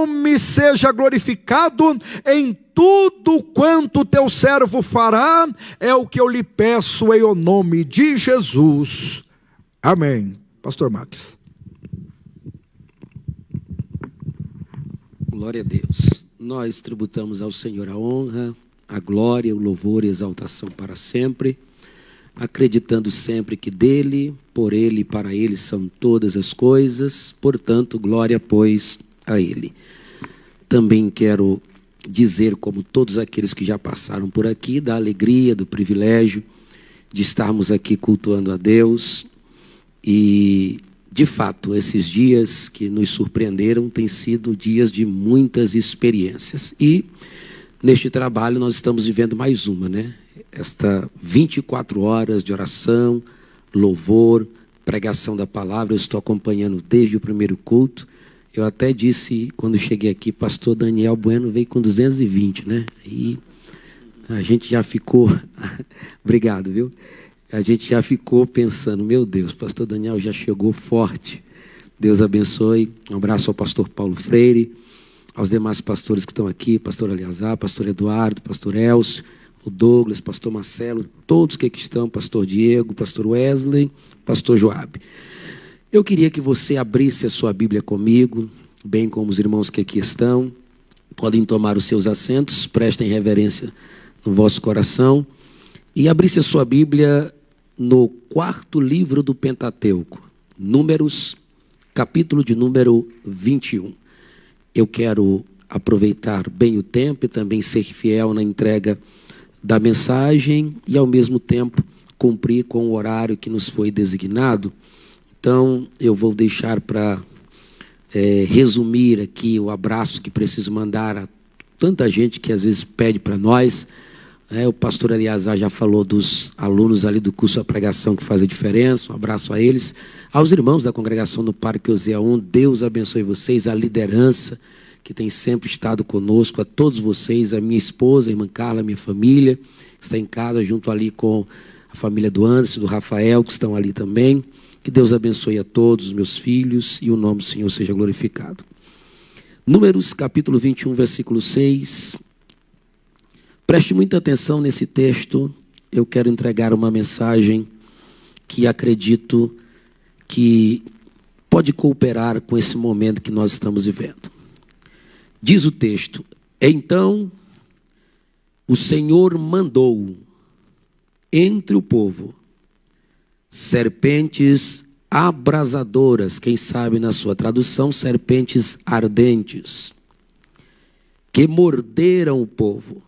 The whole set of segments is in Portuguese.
nome seja glorificado em tudo quanto teu servo fará, é o que eu lhe peço em o nome de Jesus. Amém. Pastor Max. Glória a Deus. Nós tributamos ao Senhor a honra, a glória, o louvor e a exaltação para sempre, acreditando sempre que dele, por ele e para ele são todas as coisas, portanto, glória, pois, a ele. Também quero dizer, como todos aqueles que já passaram por aqui, da alegria, do privilégio de estarmos aqui cultuando a Deus. E, de fato, esses dias que nos surpreenderam têm sido dias de muitas experiências. E, neste trabalho, nós estamos vivendo mais uma, né? Esta 24 horas de oração, louvor, pregação da palavra. Eu estou acompanhando desde o primeiro culto. Eu até disse, quando cheguei aqui, pastor Daniel Bueno veio com 220, né? E a gente já ficou... Obrigado, viu? A gente já ficou pensando, meu Deus, pastor Daniel já chegou forte. Deus abençoe. Um abraço ao pastor Paulo Freire, aos demais pastores que estão aqui, pastor Aliazar, pastor Eduardo, pastor Elcio, o Douglas, pastor Marcelo, todos que aqui estão, pastor Diego, pastor Wesley, pastor Joabe. Eu queria que você abrisse a sua Bíblia comigo, bem como os irmãos que aqui estão. Podem tomar os seus assentos, prestem reverência no vosso coração. E abrisse a sua Bíblia no 4º livro do Pentateuco, Números, capítulo de número 21. Eu quero aproveitar bem o tempo e também ser fiel na entrega da mensagem e, ao mesmo tempo, cumprir com o horário que nos foi designado. Então, eu vou deixar para resumir aqui o abraço que preciso mandar a tanta gente que às vezes pede para nós. O pastor Aliazar já falou dos alunos ali do curso A Pregação que faz a diferença. Um abraço a eles. Aos irmãos da congregação do Parque Osea 1, Deus abençoe vocês, a liderança que tem sempre estado conosco, a todos vocês, a minha esposa, a irmã Carla, a minha família, que está em casa junto ali com a família do Anderson, do Rafael, que estão ali também. Que Deus abençoe a todos os meus filhos e o nome do Senhor seja glorificado. Números, capítulo 21, versículo 6. Preste muita atenção nesse texto. Eu quero entregar uma mensagem que acredito que pode cooperar com esse momento que nós estamos vivendo. Diz o texto: então o Senhor mandou entre o povo serpentes abrasadoras, quem sabe na sua tradução, serpentes ardentes, que morderam o povo,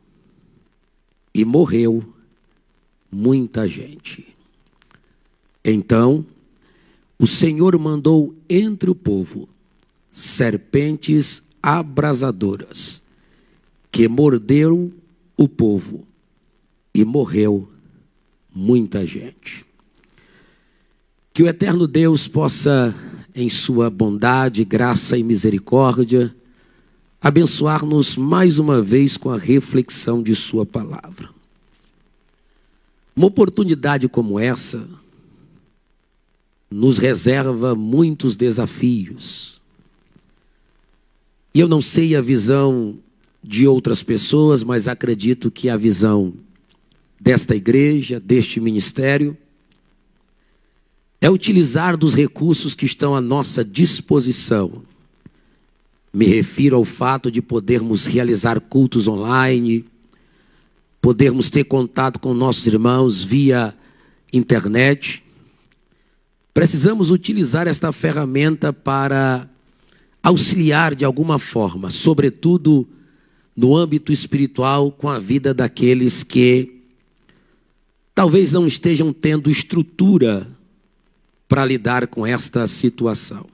e morreu muita gente. Então o Senhor mandou entre o povo serpentes abrasadoras, que morderam o povo, e morreu muita gente. Que o eterno Deus possa, em sua bondade, graça e misericórdia, abençoar-nos mais uma vez com a reflexão de sua palavra. Uma oportunidade como essa nos reserva muitos desafios. E eu não sei a visão de outras pessoas, mas acredito que a visão desta igreja, deste ministério, é utilizar dos recursos que estão à nossa disposição. Me refiro ao fato de podermos realizar cultos online, podermos ter contato com nossos irmãos via internet. Precisamos utilizar esta ferramenta para auxiliar de alguma forma, sobretudo no âmbito espiritual, com a vida daqueles que talvez não estejam tendo estrutura para lidar com esta situação.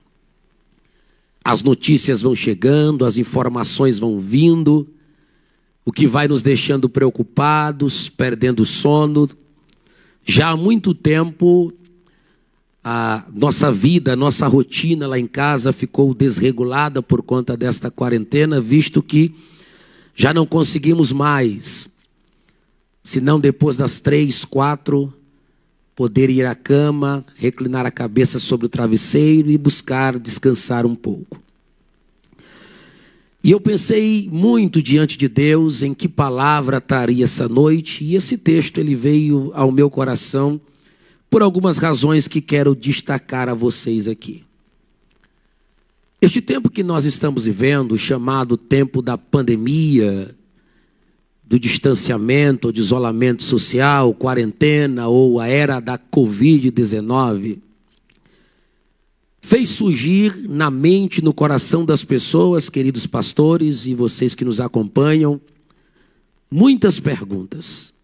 As notícias vão chegando, as informações vão vindo, o que vai nos deixando preocupados, perdendo sono. Já há muito tempo, a nossa vida, a nossa rotina lá em casa ficou desregulada por conta desta quarentena, visto que já não conseguimos mais, senão depois das 3, 4, poder ir à cama, reclinar a cabeça sobre o travesseiro e buscar descansar um pouco. E eu pensei muito diante de Deus em que palavra traria essa noite, e esse texto ele veio ao meu coração por algumas razões que quero destacar a vocês aqui. Este tempo que nós estamos vivendo, chamado tempo da pandemia, do distanciamento ou de isolamento social, quarentena ou a era da Covid-19, fez surgir na mente, no coração das pessoas, queridos pastores e vocês que nos acompanham, muitas perguntas,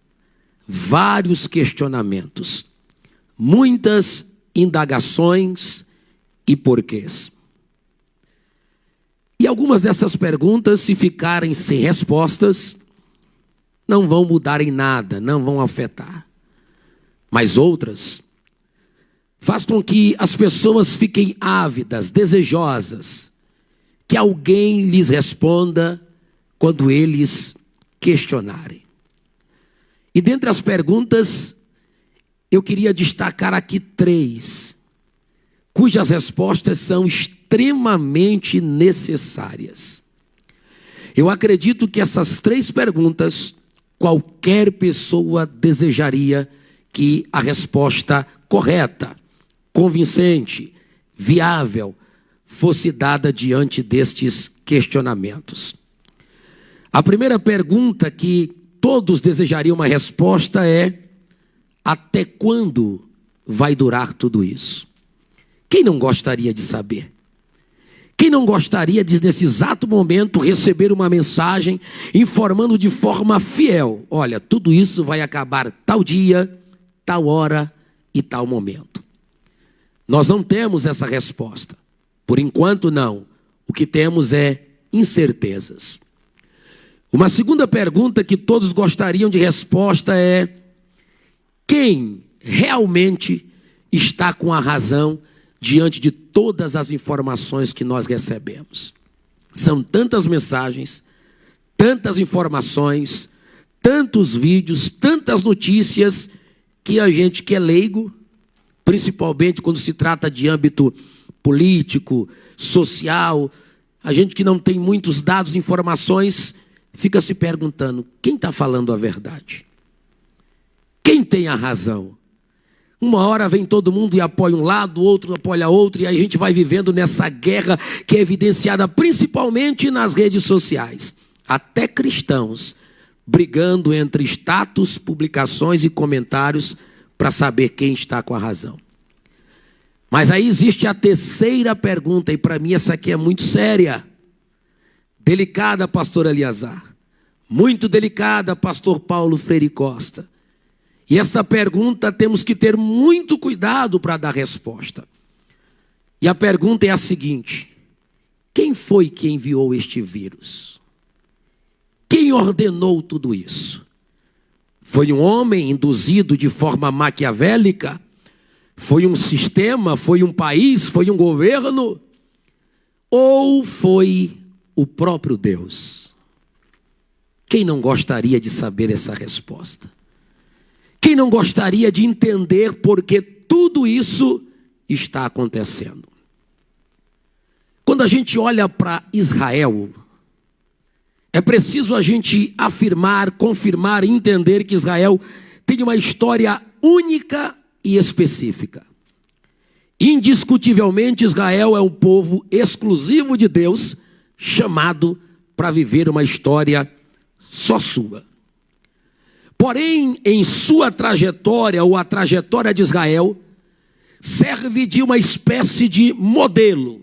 vários questionamentos, muitas indagações e porquês. E algumas dessas perguntas, se ficarem sem respostas, não vão mudar em nada, não vão afetar. Mas outras faz com que as pessoas fiquem ávidas, desejosas, que alguém lhes responda quando eles questionarem. E dentre as perguntas, eu queria destacar aqui 3, cujas respostas são extremamente necessárias. Eu acredito que essas 3 perguntas, qualquer pessoa desejaria que a resposta correta, convincente, viável, fosse dada diante destes questionamentos. A primeira pergunta que todos desejariam uma resposta é: até quando vai durar tudo isso? Quem não gostaria de saber? Quem não gostaria de, nesse exato momento, receber uma mensagem informando de forma fiel: olha, tudo isso vai acabar tal dia, tal hora e tal momento? Nós não temos essa resposta. Por enquanto, não. O que temos é incertezas. Uma segunda pergunta que todos gostariam de resposta é: quem realmente está com a razão diante de todas as informações que nós recebemos? São tantas mensagens, tantas informações, tantos vídeos, tantas notícias, que a gente que é leigo, principalmente quando se trata de âmbito político, social, a gente que não tem muitos dados, informações, fica se perguntando: quem está falando a verdade? Quem tem a razão? Uma hora vem todo mundo e apoia um lado, outro apoia outro, e a gente vai vivendo nessa guerra que é evidenciada principalmente nas redes sociais. Até cristãos brigando entre status, publicações e comentários para saber quem está com a razão. Mas aí existe a terceira pergunta, e para mim essa aqui é muito séria, delicada, pastor Eliazar, muito delicada, pastor Paulo Freire Costa. E esta pergunta temos que ter muito cuidado para dar resposta. E a pergunta é a seguinte: quem foi que enviou este vírus? Quem ordenou tudo isso? Foi um homem induzido de forma maquiavélica? Foi um sistema? Foi um país? Foi um governo? Ou foi o próprio Deus? Quem não gostaria de saber essa resposta? Quem não gostaria de entender por que tudo isso está acontecendo? Quando a gente olha para Israel, é preciso a gente afirmar, confirmar e entender que Israel tem uma história única e específica. Indiscutivelmente, Israel é um povo exclusivo de Deus, chamado para viver uma história só sua. Porém, em sua trajetória, ou a trajetória de Israel, serve de uma espécie de modelo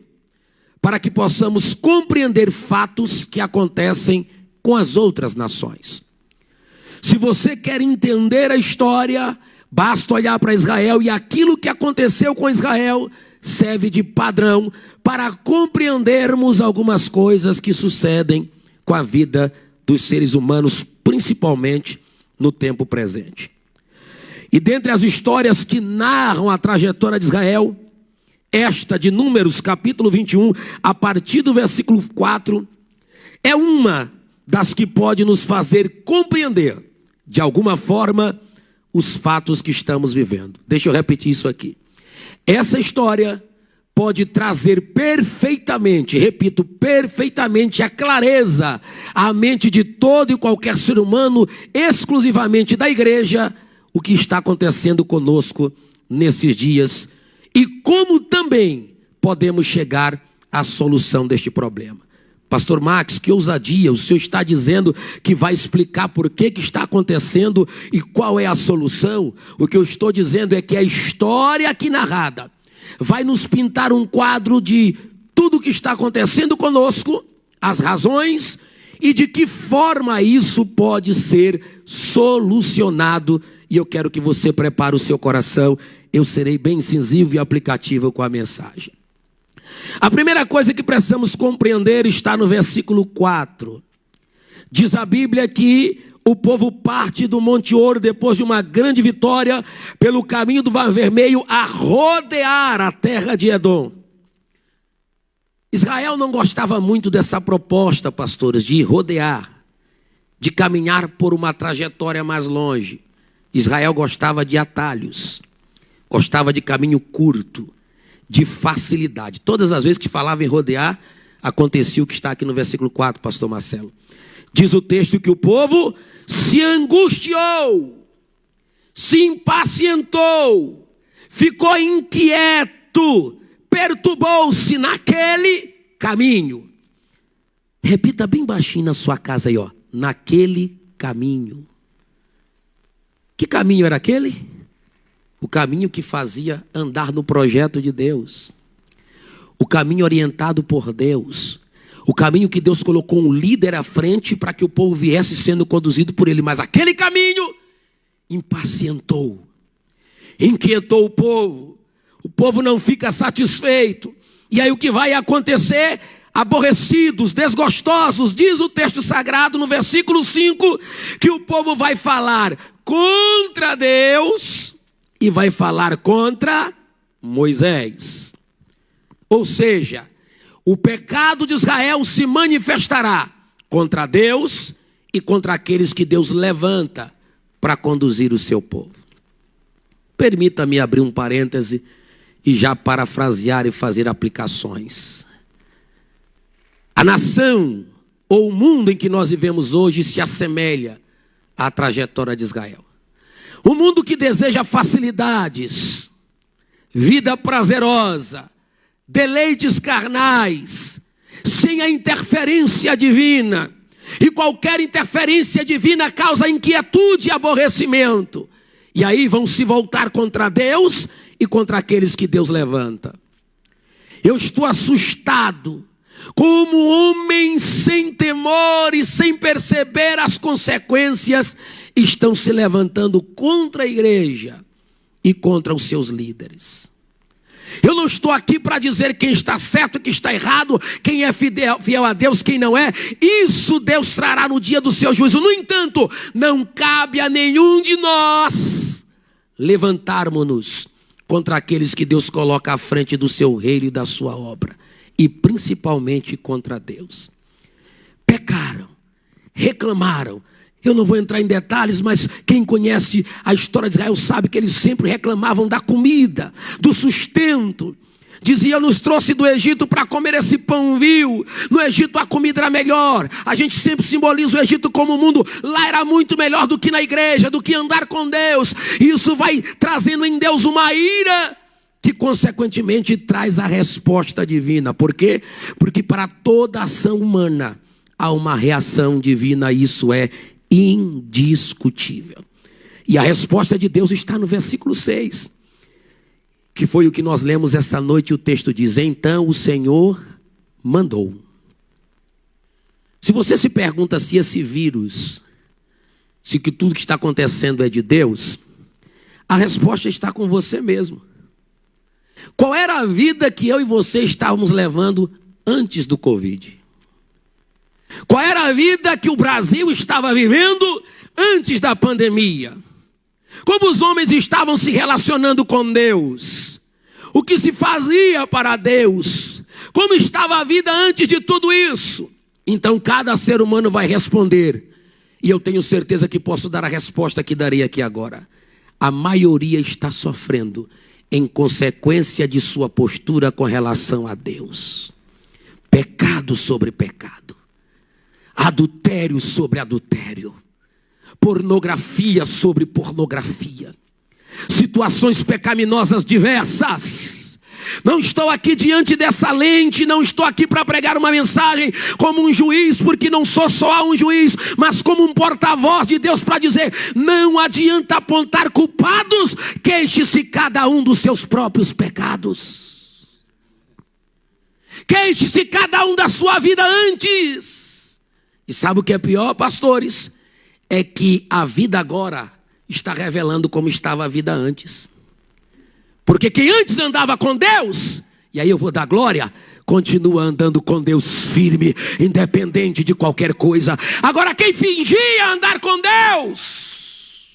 para que possamos compreender fatos que acontecem com as outras nações. Se você quer entender a história, basta olhar para Israel, e aquilo que aconteceu com Israel serve de padrão para compreendermos algumas coisas que sucedem com a vida dos seres humanos, principalmente no tempo presente. E dentre as histórias que narram a trajetória de Israel, esta de Números, capítulo 21, a partir do versículo 4, é uma das que pode nos fazer compreender, de alguma forma, os fatos que estamos vivendo. Deixa eu repetir isso aqui. Essa história pode trazer perfeitamente, repito, perfeitamente a clareza à mente de todo e qualquer ser humano, exclusivamente da igreja, o que está acontecendo conosco nesses dias e como também podemos chegar à solução deste problema. Pastor Max, que ousadia, o senhor está dizendo que vai explicar por que está acontecendo e qual é a solução. O que eu estou dizendo é que a história aqui narrada vai nos pintar um quadro de tudo o que está acontecendo conosco, as razões e de que forma isso pode ser solucionado. E eu quero que você prepare o seu coração, eu serei bem incisivo e aplicativo com a mensagem. A primeira coisa que precisamos compreender está no versículo 4. Diz a Bíblia que o povo parte do Monte Ouro depois de uma grande vitória pelo caminho do Mar Vermelho a rodear a terra de Edom. Israel não gostava muito dessa proposta, pastores, de rodear, de caminhar por uma trajetória mais longe. Israel gostava de atalhos, gostava de caminho curto, de facilidade. Todas as vezes que falava em rodear, acontecia o que está aqui no versículo 4, pastor Marcelo. Diz o texto que o povo se angustiou, se impacientou, ficou inquieto, perturbou-se naquele caminho. Repita bem baixinho na sua casa aí, ó. Naquele caminho. Que caminho era aquele? O caminho que fazia andar no projeto de Deus. O caminho orientado por Deus. O caminho que Deus colocou um líder à frente para que o povo viesse sendo conduzido por ele. Mas aquele caminho impacientou, inquietou o povo. O povo não fica satisfeito. E aí o que vai acontecer? Aborrecidos, desgostosos, diz o texto sagrado no versículo 5, que o povo vai falar contra Deus e vai falar contra Moisés. Ou seja, o pecado de Israel se manifestará contra Deus e contra aqueles que Deus levanta para conduzir o seu povo. Permita-me abrir um parêntese e já parafrasear e fazer aplicações. A nação ou o mundo em que nós vivemos hoje se assemelha à trajetória de Israel. Um mundo que deseja facilidades, vida prazerosa, deleites carnais, sem a interferência divina. E qualquer interferência divina causa inquietude e aborrecimento. E aí vão se voltar contra Deus e contra aqueles que Deus levanta. Eu estou assustado como homens sem temor e sem perceber as consequências estão se levantando contra a igreja e contra os seus líderes. Eu não estou aqui para dizer quem está certo, quem está errado, quem é fiel a Deus, quem não é. Isso Deus trará no dia do seu juízo. No entanto, não cabe a nenhum de nós levantarmos-nos contra aqueles que Deus coloca à frente do seu reino e da sua obra. E principalmente contra Deus. Pecaram, reclamaram. Eu não vou entrar em detalhes, mas quem conhece a história de Israel sabe que eles sempre reclamavam da comida, do sustento. Dizia, nos trouxe do Egito para comer esse pão vil. No Egito a comida era melhor. A gente sempre simboliza o Egito como o mundo. Lá era muito melhor do que na igreja, do que andar com Deus. E isso vai trazendo em Deus uma ira que consequentemente traz a resposta divina. Por quê? Porque para toda ação humana há uma reação divina, isso é indiscutível. E a resposta de Deus está no versículo 6, que foi o que nós lemos essa noite. O texto diz, então o Senhor mandou. Se você se pergunta se esse vírus, se que tudo que está acontecendo é de Deus, a resposta está com você mesmo. Qual era a vida que eu e você estávamos levando antes do Covid? Qual era a vida que o Brasil estava vivendo antes da pandemia? Como os homens estavam se relacionando com Deus? O que se fazia para Deus? Como estava a vida antes de tudo isso? Então cada ser humano vai responder. E eu tenho certeza que posso dar a resposta que darei aqui agora. A maioria está sofrendo em consequência de sua postura com relação a Deus. Pecado sobre pecado, adultério sobre adultério, pornografia sobre pornografia, situações pecaminosas diversas. Não estou aqui diante dessa lente, não estou aqui para pregar uma mensagem como um juiz, porque não sou só um juiz, mas como um porta-voz de Deus para dizer: não adianta apontar culpados, queixe-se cada um dos seus próprios pecados. Queixe-se cada um da sua vida antes. E sabe o que é pior, pastores? É que a vida agora está revelando como estava a vida antes. Porque quem antes andava com Deus, e aí eu vou dar glória, continua andando com Deus firme, independente de qualquer coisa. Agora quem fingia andar com Deus,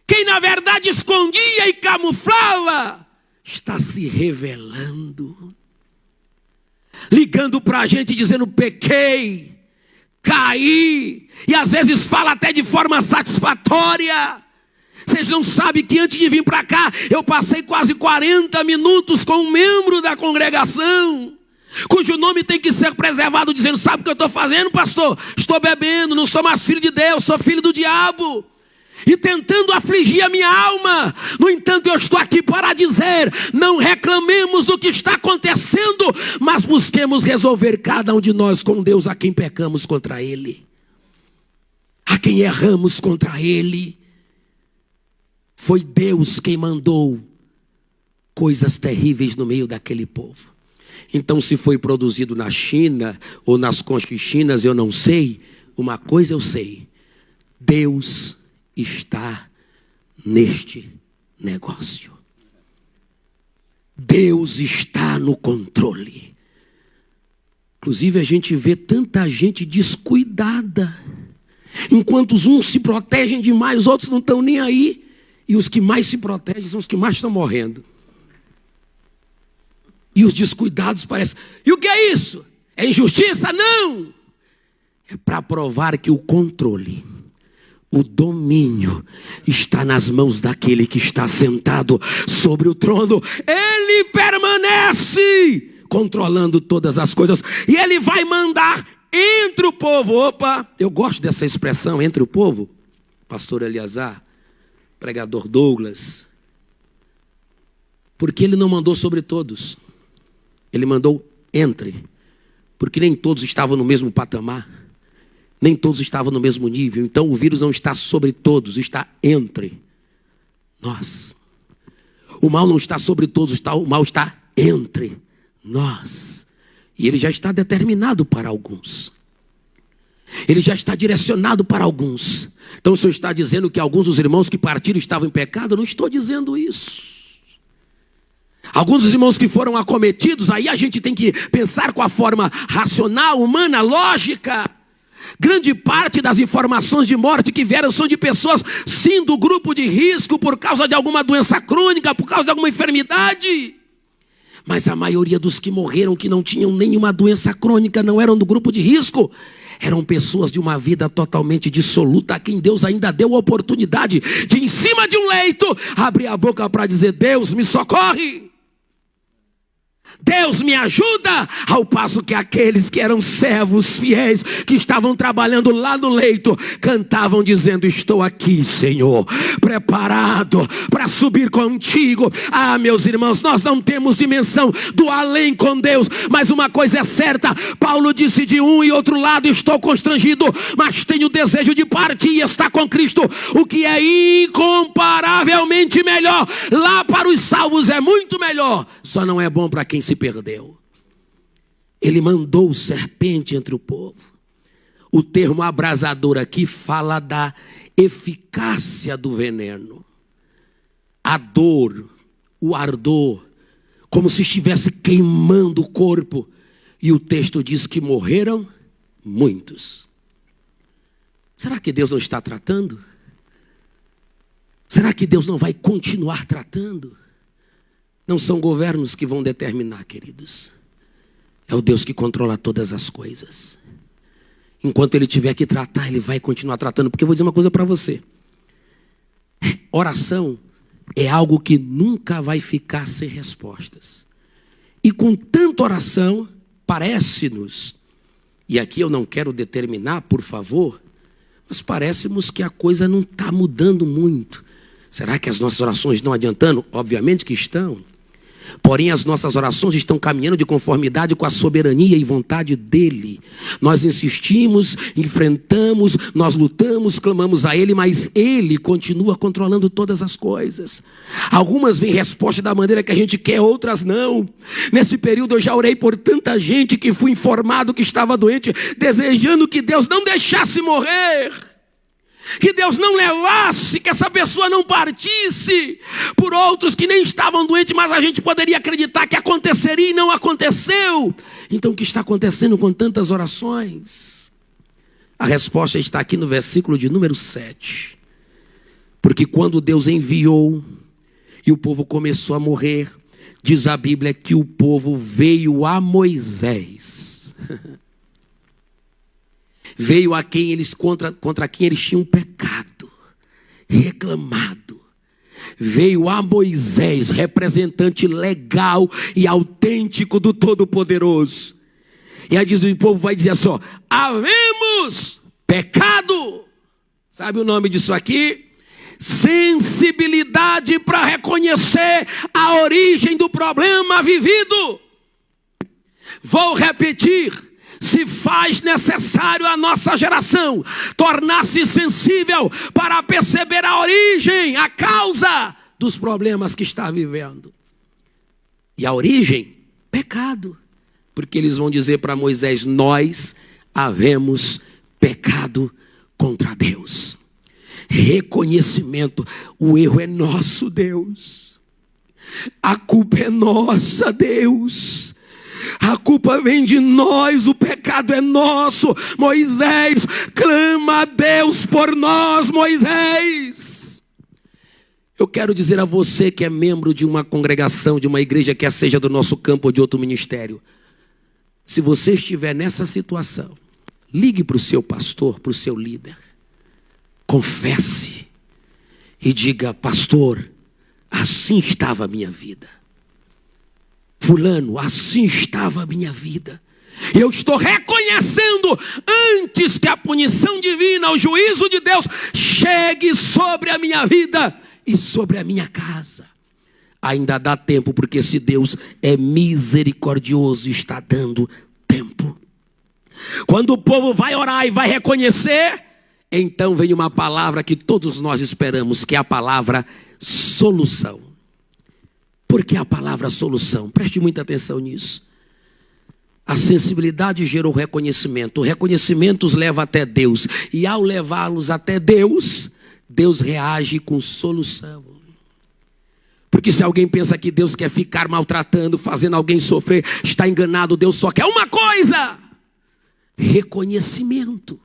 quem na verdade escondia e camuflava, está se revelando, ligando para a gente dizendo: pequei, caí, e às vezes fala até de forma satisfatória. Vocês não sabem que antes de vir para cá, eu passei quase 40 minutos com um membro da congregação, cujo nome tem que ser preservado, dizendo: sabe o que eu estou fazendo, pastor? Estou bebendo, não sou mais filho de Deus, sou filho do diabo. E tentando afligir a minha alma. No entanto, eu estou aqui para dizer: não reclamemos do que está acontecendo, mas busquemos resolver cada um de nós com Deus, a quem pecamos contra Ele, a quem erramos contra Ele. Foi Deus quem mandou coisas terríveis no meio daquele povo. Então, se foi produzido na China ou nas Conchichinas, eu não sei. Uma coisa eu sei: Deus está neste negócio. Deus está no controle. Inclusive, a gente vê tanta gente descuidada. Enquanto uns se protegem demais, os outros não estão nem aí. E os que mais se protegem são os que mais estão morrendo. E os descuidados parecem: e o que é isso? É injustiça? Não! É para provar que o controle, o domínio está nas mãos daquele que está sentado sobre o trono. Ele permanece controlando todas as coisas. E ele vai mandar entre o povo. Opa, eu gosto dessa expressão, entre o povo. Pastor Eliazar, pregador Douglas. Porque ele não mandou sobre todos. Ele mandou entre. Porque nem todos estavam no mesmo patamar. Nem todos estavam no mesmo nível. Então o vírus não está sobre todos, está entre nós. O mal não está sobre todos, o mal está entre nós. E ele já está determinado para alguns. Ele já está direcionado para alguns. Então o Senhor está dizendo que alguns dos irmãos que partiram estavam em pecado? Eu não estou dizendo isso. Alguns dos irmãos que foram acometidos, aí a gente tem que pensar com a forma racional, humana, lógica. Grande parte das informações de morte que vieram são de pessoas, sim, do grupo de risco, por causa de alguma doença crônica, por causa de alguma enfermidade. Mas a maioria dos que morreram, que não tinham nenhuma doença crônica, não eram do grupo de risco. Eram pessoas de uma vida totalmente dissoluta, a quem Deus ainda deu a oportunidade de, em cima de um leito, abrir a boca para dizer: Deus me socorre, Deus me ajuda. Ao passo que aqueles que eram servos fiéis, que estavam trabalhando lá no leito, cantavam dizendo: estou aqui, Senhor, preparado para subir contigo. Ah, meus irmãos, nós não temos dimensão do além com Deus, mas uma coisa é certa: Paulo disse de um e outro lado: estou constrangido, mas tenho desejo de partir e estar com Cristo, o que é incomparavelmente melhor. Lá para os salvos é muito melhor, só não é bom para quem se perdeu. Ele mandou serpente entre o povo. O termo abrasador aqui fala da eficácia do veneno, a dor, o ardor, como se estivesse queimando o corpo. E o texto diz que morreram muitos. Será que Deus não está tratando? Será que Deus não vai continuar tratando? Não são governos que vão determinar, queridos. É o Deus que controla todas as coisas. Enquanto Ele tiver que tratar, Ele vai continuar tratando. Porque eu vou dizer uma coisa para você. Oração é algo que nunca vai ficar sem respostas. E com tanta oração, parece-nos, e aqui eu não quero determinar, por favor, mas parece-nos que a coisa não está mudando muito. Será que as nossas orações estão adiantando? Obviamente que estão. Porém, as nossas orações estão caminhando de conformidade com a soberania e vontade dEle. Nós insistimos, enfrentamos, nós lutamos, clamamos a Ele, mas Ele continua controlando todas as coisas. Algumas vêm resposta da maneira que a gente quer, outras não. Nesse período eu já orei por tanta gente que fui informado que estava doente, desejando que Deus não deixasse morrer, que Deus não levasse, que essa pessoa não partisse. Por outros que nem estavam doentes, mas a gente poderia acreditar que aconteceria e não aconteceu. Então o que está acontecendo com tantas orações? A resposta está aqui no versículo de número 7. Porque quando Deus enviou e o povo começou a morrer, diz a Bíblia que o povo veio a Moisés. Veio a quem eles contra quem eles tinham pecado, reclamado. Veio a Moisés, representante legal e autêntico do Todo-Poderoso. E aí diz, o povo vai dizer assim, ó, havemos pecado. Sabe o nome disso aqui? Sensibilidade para reconhecer a origem do problema vivido. Vou repetir. Se faz necessário a nossa geração tornar-se sensível para perceber a origem, a causa dos problemas que está vivendo. E a origem? Pecado. Porque eles vão dizer para Moisés, nós havemos pecado contra Deus. Reconhecimento, o erro é nosso, Deus. A culpa é nossa, Deus. A culpa vem de nós, o pecado é nosso. Moisés, clama a Deus por nós, Moisés. Eu quero dizer a você que é membro de uma congregação, de uma igreja, quer seja do nosso campo ou de outro ministério. Se você estiver nessa situação, ligue para o seu pastor, para o seu líder. Confesse e diga, pastor, assim estava a minha vida. Fulano, assim estava a minha vida. Eu estou reconhecendo antes que a punição divina, o juízo de Deus chegue sobre a minha vida e sobre a minha casa. Ainda dá tempo, porque se Deus é misericordioso, está dando tempo. Quando o povo vai orar e vai reconhecer, então vem uma palavra que todos nós esperamos, que é a palavra solução. Por que a palavra solução? Preste muita atenção nisso. A sensibilidade gerou reconhecimento. O reconhecimento os leva até Deus. E ao levá-los até Deus, Deus reage com solução. Porque se alguém pensa que Deus quer ficar maltratando, fazendo alguém sofrer, está enganado. Deus só quer uma coisa: reconhecimento.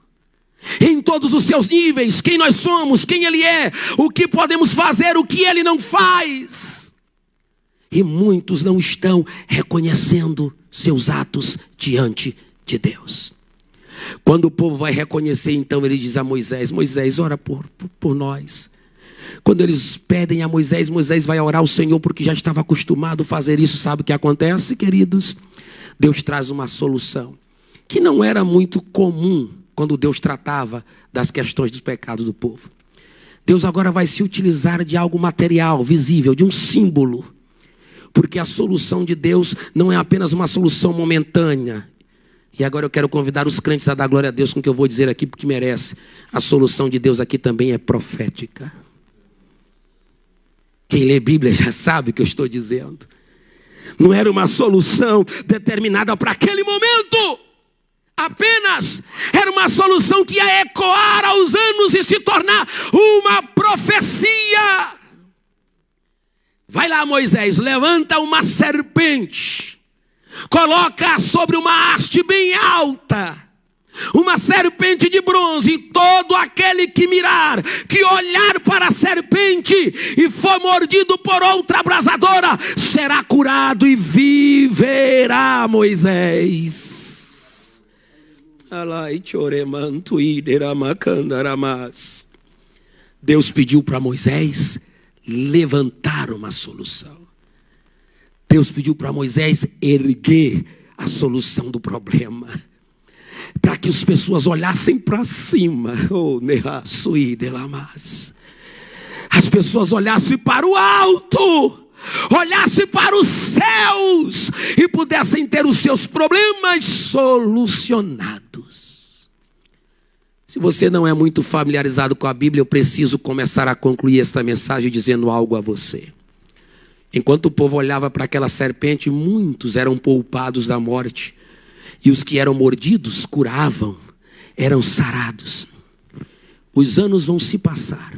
Em todos os seus níveis, quem nós somos, quem Ele é, o que podemos fazer, o que Ele não faz. E muitos não estão reconhecendo seus atos diante de Deus. Quando o povo vai reconhecer, então ele diz a Moisés, Moisés, ora por nós. Quando eles pedem a Moisés, Moisés vai orar ao Senhor, porque já estava acostumado a fazer isso. Sabe o que acontece, queridos? Deus traz uma solução, que não era muito comum quando Deus tratava das questões do pecado do povo. Deus agora vai se utilizar de algo material, visível, de um símbolo. Porque a solução de Deus não é apenas uma solução momentânea. E agora eu quero convidar os crentes a dar glória a Deus com o que eu vou dizer aqui, porque merece. A solução de Deus aqui também é profética. Quem lê Bíblia já sabe o que eu estou dizendo. Não era uma solução determinada para aquele momento. Apenas era uma solução que ia ecoar aos anos e se tornar uma profecia. Vai lá, Moisés, levanta uma serpente, coloca sobre uma haste bem alta, uma serpente de bronze, e todo aquele que mirar, que olhar para a serpente e for mordido por outra abrasadora, será curado e viverá, Moisés. Deus pediu para Moisés levantar uma solução. Deus pediu para Moisés erguer a solução do problema, para que as pessoas olhassem para cima. As pessoas olhassem para o alto, olhassem para os céus e pudessem ter os seus problemas solucionados. Se você não é muito familiarizado com a Bíblia, eu preciso começar a concluir esta mensagem dizendo algo a você. Enquanto o povo olhava para aquela serpente, muitos eram poupados da morte. E os que eram mordidos curavam, eram sarados. Os anos vão se passar.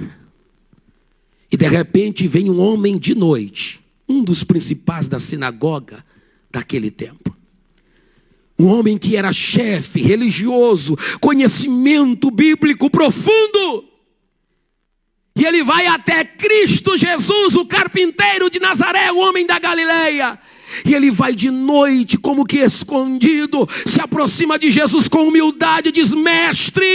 E de repente vem um homem de noite, um dos principais da sinagoga daquele tempo. Um homem que era chefe, religioso, conhecimento bíblico profundo. E ele vai até Cristo Jesus, o carpinteiro de Nazaré, o homem da Galileia. E ele vai de noite, como que escondido, se aproxima de Jesus com humildade e diz: mestre,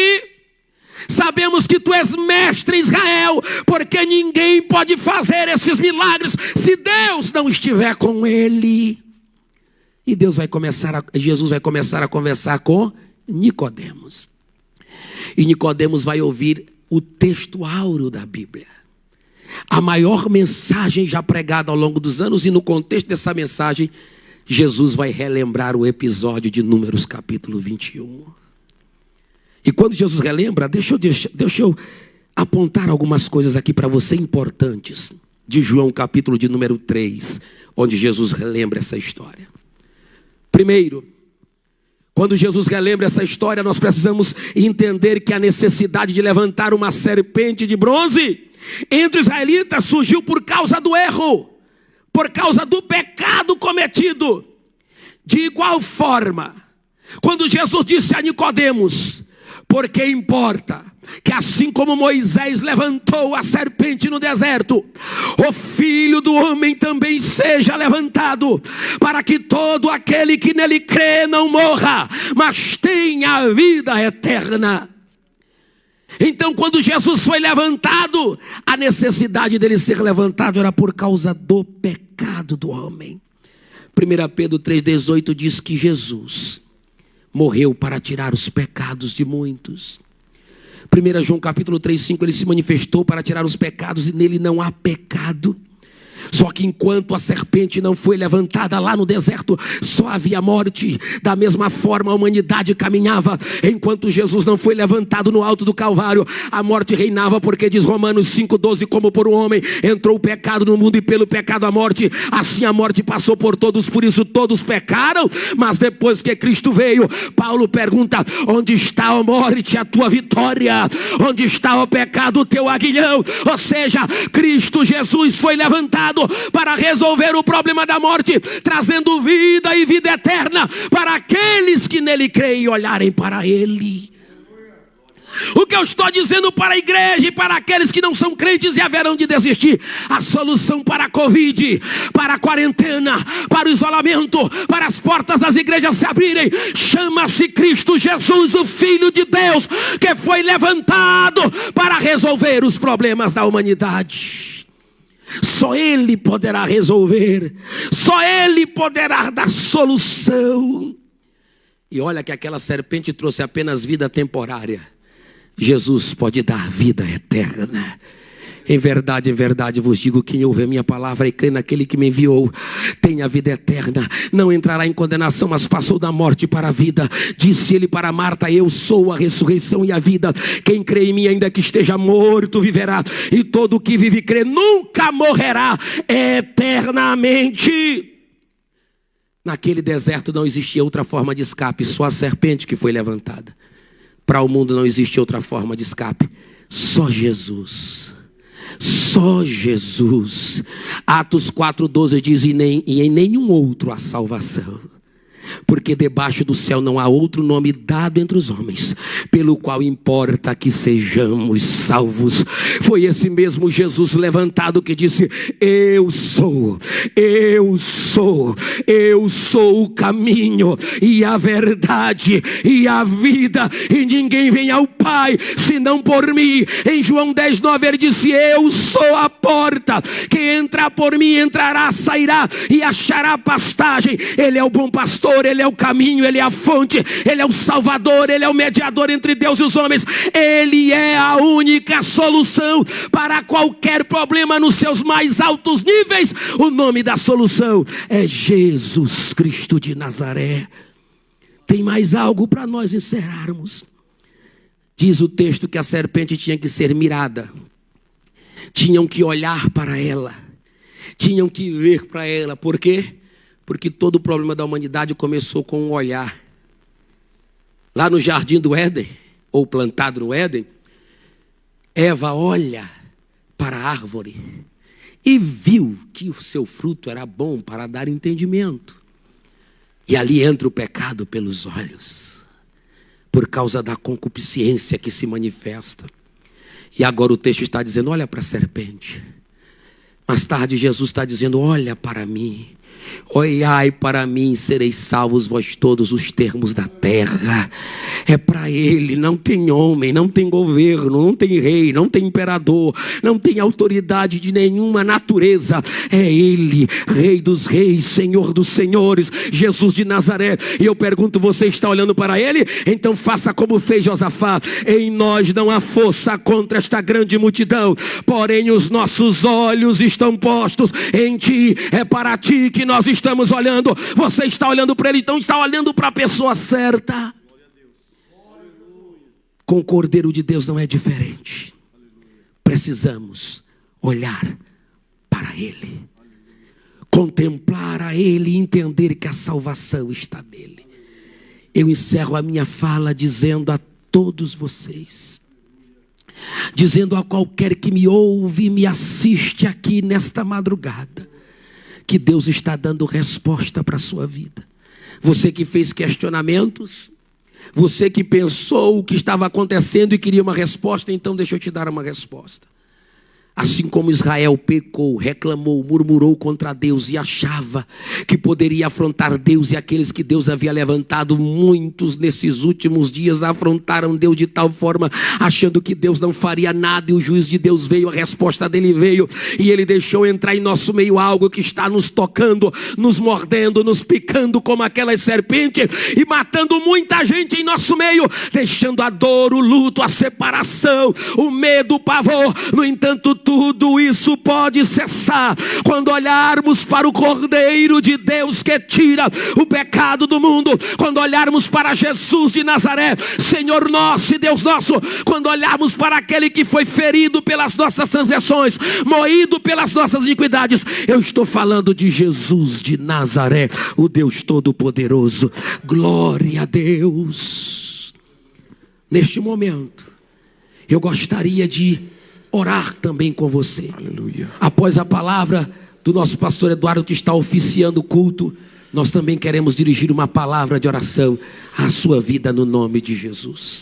sabemos que tu és mestre em Israel, porque ninguém pode fazer esses milagres se Deus não estiver com ele. E Jesus vai começar a conversar com Nicodemos. E Nicodemos vai ouvir o texto áureo da Bíblia, a maior mensagem já pregada ao longo dos anos. E no contexto dessa mensagem, Jesus vai relembrar o episódio de Números capítulo 21. E quando Jesus relembra, deixa eu apontar algumas coisas aqui para você importantes, de João capítulo de número 3, onde Jesus relembra essa história. Primeiro, quando Jesus relembra essa história, nós precisamos entender que a necessidade de levantar uma serpente de bronze entre os israelitas surgiu por causa do erro, por causa do pecado cometido. De igual forma, quando Jesus disse a Nicodemos: porque importa que assim como Moisés levantou a serpente no deserto, o Filho do Homem também seja levantado, para que todo aquele que nele crê não morra, mas tenha a vida eterna. Então, quando Jesus foi levantado, a necessidade dele ser levantado era por causa do pecado do homem. 1 Pedro 3,18 diz que Jesus morreu para tirar os pecados de muitos. 1 João capítulo 3,5, ele se manifestou para tirar os pecados e nele não há pecado. Só que enquanto a serpente não foi levantada lá no deserto, só havia morte. Da mesma forma a humanidade caminhava. Enquanto Jesus não foi levantado no alto do Calvário, a morte reinava, porque diz Romanos 5,12, como por um homem entrou o pecado no mundo e pelo pecado a morte, assim a morte passou por todos, por isso todos pecaram. Mas depois que Cristo veio, Paulo pergunta: onde está, ó morte, a tua vitória? Onde está, ó pecado, o teu aguilhão? Ou seja, Cristo Jesus foi levantado para resolver o problema da morte, trazendo vida e vida eterna para aqueles que nele creem e olharem para ele. O que eu estou dizendo para a igreja e para aqueles que não são crentes e haverão de desistir: a solução para a Covid, para a quarentena, para o isolamento, para as portas das igrejas se abrirem, chama-se Cristo Jesus, o Filho de Deus, que foi levantado para resolver os problemas da humanidade. Só Ele poderá resolver, só Ele poderá dar solução. E olha que aquela serpente trouxe apenas vida temporária. Jesus pode dar vida eterna. Em verdade vos digo: quem ouve a minha palavra e crê naquele que me enviou, tem a vida eterna, não entrará em condenação, mas passou da morte para a vida. Disse ele para Marta: eu sou a ressurreição e a vida. Quem crê em mim, ainda que esteja morto, viverá. E todo o que vive e crê nunca morrerá eternamente. Naquele deserto não existia outra forma de escape, só a serpente que foi levantada. Para o mundo não existe outra forma de escape, só Jesus. Só Jesus. Atos 4,12 diz: e em nenhum outro há salvação. porque debaixo do céu não há outro nome dado entre os homens, pelo qual importa que sejamos salvos. Foi esse mesmo Jesus levantado que disse: eu sou o caminho e a verdade e a vida, e ninguém vem ao Pai senão por mim. Em João 10:9 ele disse: eu sou a porta, quem entrar por mim entrará, sairá e achará pastagem. Ele é o bom pastor, ele é o caminho, ele é a fonte, ele é o salvador, ele é o mediador entre Deus e os homens. Ele é a única solução para qualquer problema nos seus mais altos níveis. O nome da solução é Jesus Cristo de Nazaré. Tem mais algo para nós encerrarmos. Diz o texto que a serpente tinha que ser mirada, tinham que olhar para ela, tinham que ver para ela. Por quê? Porque todo o problema da humanidade começou com um olhar. Lá no jardim do Éden, ou plantado no Éden, Eva olha para a árvore e viu que o seu fruto era bom para dar entendimento. E ali entra o pecado pelos olhos, por causa da concupiscência que se manifesta. E agora o texto está dizendo: olha para a serpente. Mais tarde Jesus está dizendo: olha para mim. Olhai para mim, sereis salvos vós todos os termos da terra. É para ele, não tem homem, não tem governo, não tem rei, não tem imperador, não tem autoridade de nenhuma natureza. É ele, Rei dos reis, Senhor dos senhores, Jesus de Nazaré. E eu pergunto: você está olhando para ele? Então faça como fez Josafá: em nós não há força contra esta grande multidão, porém os nossos olhos estão postos em ti. É para ti que nós estamos olhando. Você está olhando para ele, então está olhando para a pessoa certa. Com o Cordeiro de Deus não é diferente. Precisamos olhar para ele, contemplar a ele e entender que a salvação está nele. Eu encerro a minha fala dizendo a todos vocês, dizendo a qualquer que me ouve e me assiste aqui nesta madrugada, que Deus está dando resposta para a sua vida. Você que fez questionamentos, você que pensou o que estava acontecendo e queria uma resposta, então deixa eu te dar uma resposta. Assim como Israel pecou, reclamou, murmurou contra Deus e achava que poderia afrontar Deus e aqueles que Deus havia levantado, muitos nesses últimos dias afrontaram Deus de tal forma, achando que Deus não faria nada, e o juízo de Deus veio, a resposta dele veio, e ele deixou entrar em nosso meio algo que está nos tocando, nos mordendo, nos picando como aquelas serpentes e matando muita gente em nosso meio, deixando a dor, o luto, a separação, o medo, o pavor. No entanto, tudo isso pode cessar quando olharmos para o Cordeiro de Deus que tira o pecado do mundo, quando olharmos para Jesus de Nazaré, Senhor nosso e Deus nosso, quando olharmos para aquele que foi ferido pelas nossas transgressões, moído pelas nossas iniquidades. Eu estou falando de Jesus de Nazaré, o Deus Todo-Poderoso. Glória a Deus. Neste momento, eu gostaria de orar também com você. Aleluia. Após a palavra do nosso pastor Eduardo, que está oficiando o culto, nós também queremos dirigir uma palavra de oração à sua vida no nome de Jesus.